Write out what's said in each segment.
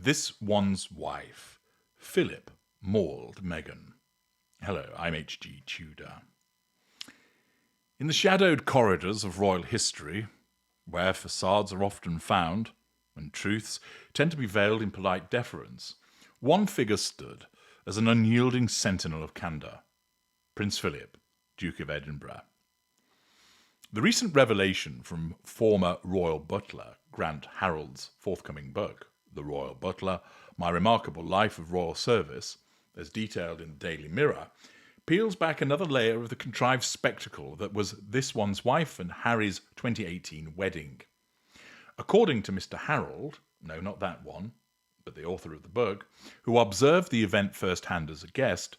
This One's Wife. Philip mauled Meghan. Hello, I'm H.G. Tudor. In the shadowed corridors of royal history, where facades are often found, and truths tend to be veiled in polite deference, one figure stood as an unyielding sentinel of candour: Prince Philip, Duke of Edinburgh. The recent revelation from former royal butler Grant Harold's forthcoming book, The Royal Butler, My Remarkable Life of Royal Service, as detailed in the Daily Mirror, peels back another layer of the contrived spectacle that was This One's Wife and Harry's 2018 wedding. According to Mr. Harold, no, not that one, but the author of the book, who observed the event firsthand as a guest,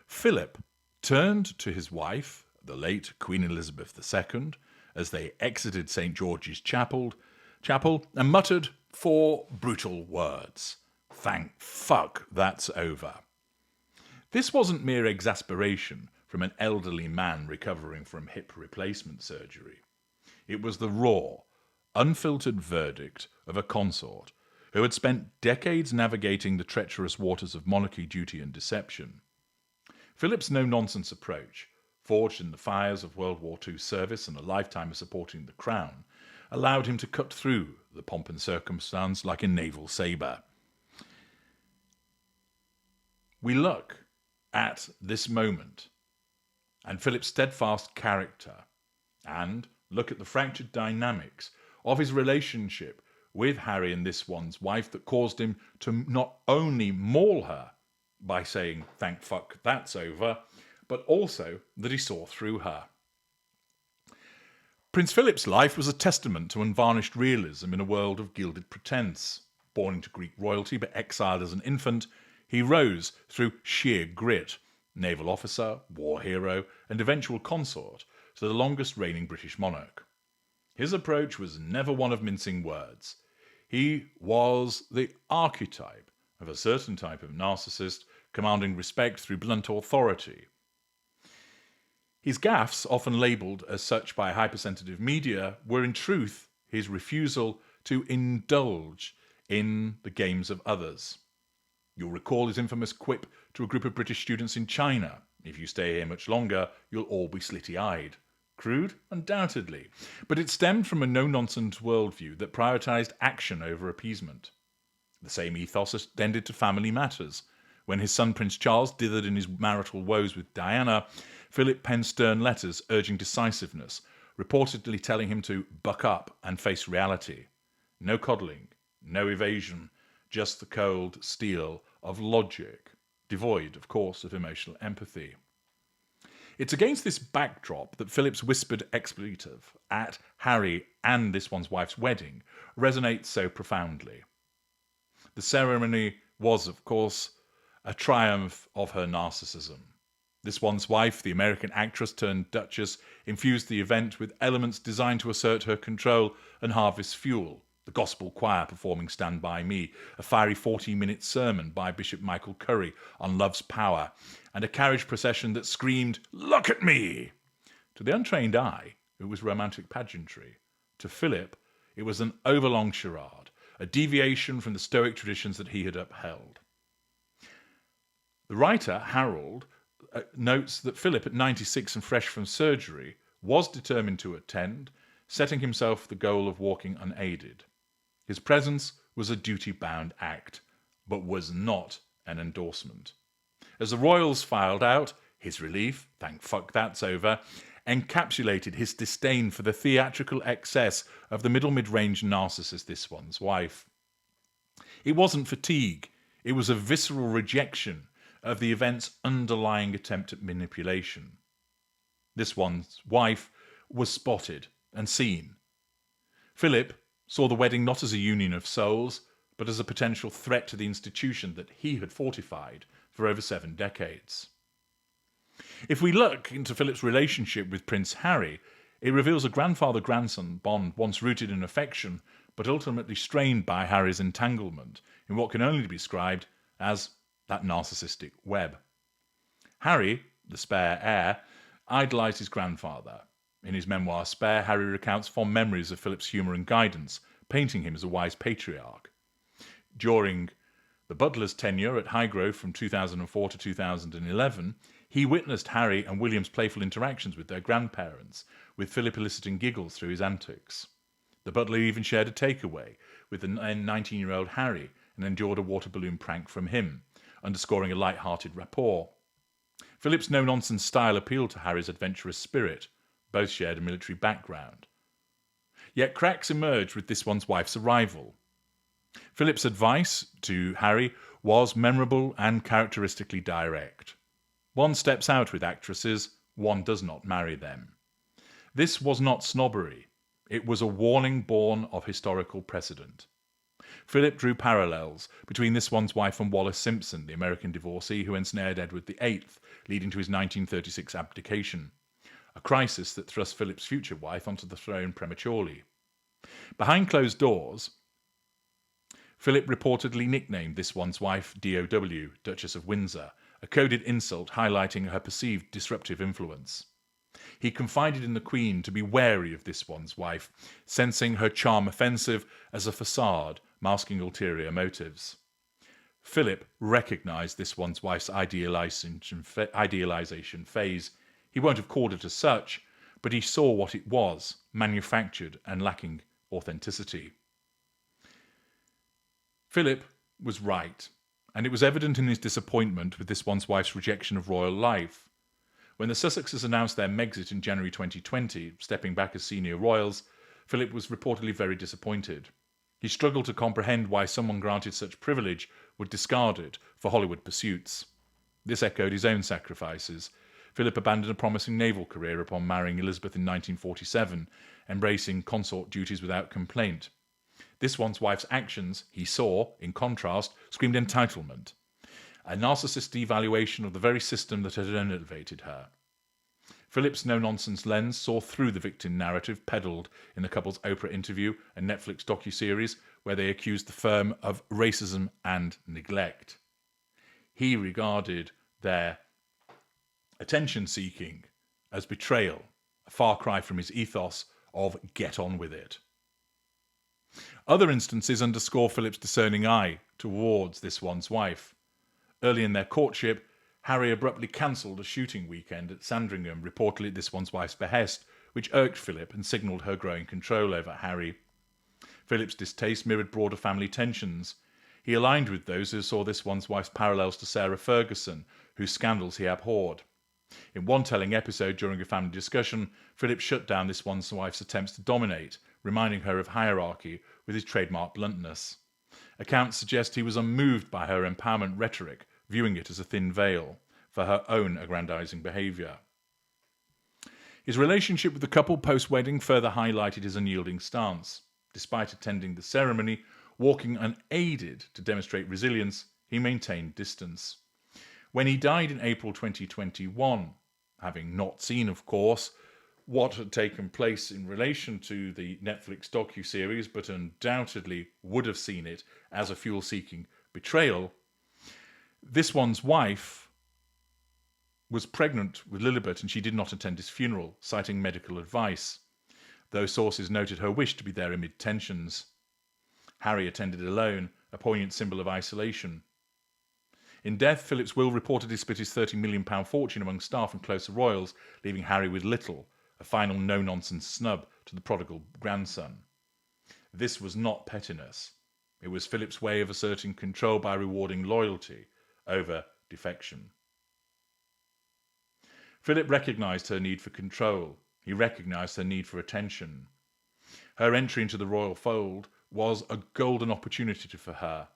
Philip turned to his wife, the late Queen Elizabeth II, as they exited St. George's Chapel, and muttered four brutal words: "Thank fuck that's over." This wasn't mere exasperation from an elderly man recovering from hip replacement surgery. It was the raw, unfiltered verdict of a consort who had spent decades navigating the treacherous waters of monarchy, duty, and deception. Philip's no-nonsense approach, forged in the fires of World War II service and a lifetime of supporting the crown, allowed him to cut through the pomp and circumstance like a naval sabre. We look at this moment and Philip's steadfast character, and look at the fractured dynamics of his relationship with Harry and This One's Wife that caused him to not only maul her by saying, "Thank fuck that's over," but also that he saw through her. Prince Philip's life was a testament to unvarnished realism in a world of gilded pretense. Born into Greek royalty but exiled as an infant, he rose through sheer grit, naval officer, war hero, and eventual consort to the longest reigning British monarch. His approach was never one of mincing words. He was the archetype of a certain type of narcissist commanding respect through blunt authority. His gaffes, often labelled as such by hypersensitive media, were in truth his refusal to indulge in the games of others. You'll recall his infamous quip to a group of British students in China: "If you stay here much longer, you'll all be slitty-eyed." Crude? Undoubtedly. But it stemmed from a no-nonsense worldview that prioritised action over appeasement. The same ethos extended to family matters. When his son Prince Charles dithered in his marital woes with Diana, Philip penned stern letters urging decisiveness, reportedly telling him to buck up and face reality. No coddling, no evasion, just the cold steel of logic, devoid, of course, of emotional empathy. It's against this backdrop that Philip's whispered expletive at Harry and This One's Wife's wedding resonates so profoundly. The ceremony was, of course, a triumph of her narcissism. This One's Wife, the American actress turned duchess, infused the event with elements designed to assert her control and harvest fuel: the gospel choir performing Stand By Me, a fiery 40-minute sermon by Bishop Michael Curry on love's power, and a carriage procession that screamed, "Look at me!" To the untrained eye, it was romantic pageantry. To Philip, it was an overlong charade, a deviation from the Stoic traditions that he had upheld. The writer, Harold, notes that Philip, at 96 and fresh from surgery, was determined to attend, setting himself the goal of walking unaided. His presence was a duty-bound act, but was not an endorsement. As the royals filed out, his relief, "Thank fuck that's over," encapsulated his disdain for the theatrical excess of the middle-mid-range narcissist This One's Wife. It wasn't fatigue, it was a visceral rejection of the event's underlying attempt at manipulation. This One's Wife was spotted and seen. Philip saw the wedding not as a union of souls, but as a potential threat to the institution that he had fortified for over 7 decades. If we look into Philip's relationship with Prince Harry, it reveals a grandfather-grandson bond once rooted in affection, but ultimately strained by Harry's entanglement in what can only be described as that narcissistic web. Harry, the spare heir, idolised his grandfather. In his memoir Spare, Harry recounts fond memories of Philip's humour and guidance, painting him as a wise patriarch. During the butler's tenure at Highgrove from 2004 to 2011, he witnessed Harry and William's playful interactions with their grandparents, with Philip eliciting giggles through his antics. The butler even shared a takeaway with the 19-year-old Harry and endured a water balloon prank from him, underscoring a light-hearted rapport. Philip's no-nonsense style appealed to Harry's adventurous spirit. Both shared a military background. Yet cracks emerged with this one's wife's arrival. Philip's advice to Harry was memorable and characteristically direct. One steps out with actresses, one does not marry them. This was not snobbery. It was a warning born of historical precedent. Philip drew parallels between this one's wife and Wallace Simpson, the American divorcee who ensnared Edward VIII, leading to his 1936 abdication, a crisis that thrust Philip's future wife onto the throne prematurely. Behind closed doors, Philip reportedly nicknamed this one's wife DOW, Duchess of Windsor, a coded insult highlighting her perceived disruptive influence. He confided in the Queen to be wary of this one's wife, sensing her charm offensive as a facade masking ulterior motives. Philip recognised this one's wife's idealisation phase. He won't have called it as such, but he saw what it was, manufactured and lacking authenticity. Philip was right, and it was evident in his disappointment with this one's wife's rejection of royal life. When the Sussexes announced their Megxit in January 2020, stepping back as senior royals, Philip was reportedly very disappointed. He struggled to comprehend why someone granted such privilege would discard it for Hollywood pursuits. This echoed his own sacrifices. Philip abandoned a promising naval career upon marrying Elizabeth in 1947, embracing consort duties without complaint. This one's wife's actions, he saw, in contrast, screamed entitlement, a narcissist devaluation of the very system that had elevated her. Philip's no-nonsense lens saw through the victim narrative peddled in the couple's Oprah interview and Netflix docuseries, where they accused the firm of racism and neglect. He regarded their attention-seeking as betrayal, a far cry from his ethos of get on with it. Other instances underscore Philip's discerning eye towards this one's wife. Early in their courtship, Harry abruptly cancelled a shooting weekend at Sandringham, reportedly at this one's wife's behest, which irked Philip and signalled her growing control over Harry. Philip's distaste mirrored broader family tensions. He aligned with those who saw this one's wife's parallels to Sarah Ferguson, whose scandals he abhorred. In one telling episode during a family discussion, Philip shut down this one's wife's attempts to dominate, reminding her of hierarchy with his trademark bluntness. Accounts suggest he was unmoved by her empowerment rhetoric, viewing it as a thin veil for her own aggrandizing behaviour. His relationship with the couple post-wedding further highlighted his unyielding stance. Despite attending the ceremony, walking unaided to demonstrate resilience, he maintained distance. When he died in April 2021, having not seen, of course, what had taken place in relation to the Netflix docuseries, but undoubtedly would have seen it as a fuel-seeking betrayal, this one's wife was pregnant with Lilibet and she did not attend his funeral, citing medical advice, though sources noted her wish to be there amid tensions. Harry attended alone, a poignant symbol of isolation. In death, Philip's will reportedly split his £30 million fortune among staff and closer royals, leaving Harry with little, a final no-nonsense snub to the prodigal grandson. This was not pettiness. It was Philip's way of asserting control by rewarding loyalty over defection. Philip recognised her need for control. He recognised her need for attention. Her entry into the royal fold was a golden opportunity for her.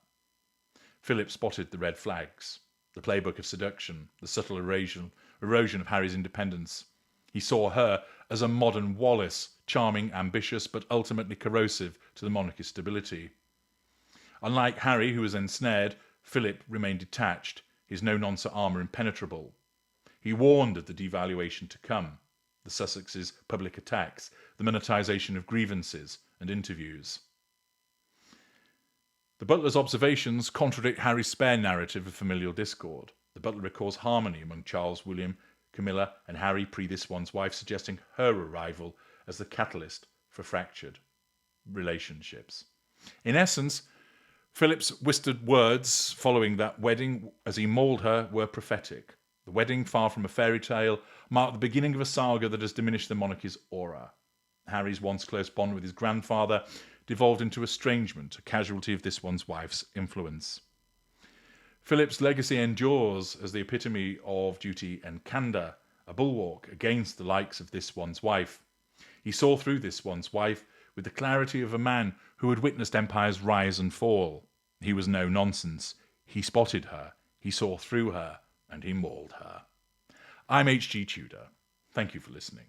Philip spotted the red flags, the playbook of seduction, the subtle erosion of Harry's independence. He saw her as a modern Wallace, charming, ambitious, but ultimately corrosive to the monarchy's stability. Unlike Harry, who was ensnared, Philip remained detached, his no-nonsense armour impenetrable. He warned of the devaluation to come, the Sussexes' public attacks, the monetisation of grievances and interviews. The butler's observations contradict Harry's spare narrative of familial discord. The butler recalls harmony among Charles, William, Camilla and Harry pre this one's wife, suggesting her arrival as the catalyst for fractured relationships. In essence, Philip's whispered words following that wedding as he mauled her were prophetic. The wedding, far from a fairy tale, marked the beginning of a saga that has diminished the monarchy's aura. Harry's once close bond with his grandfather devolved into estrangement, a casualty of this one's wife's influence. Philip's legacy endures as the epitome of duty and candour, a bulwark against the likes of this one's wife. He saw through this one's wife with the clarity of a man who had witnessed empires rise and fall. He was no nonsense. He spotted her, he saw through her, and he mauled her. I'm H.G. Tudor. Thank you for listening.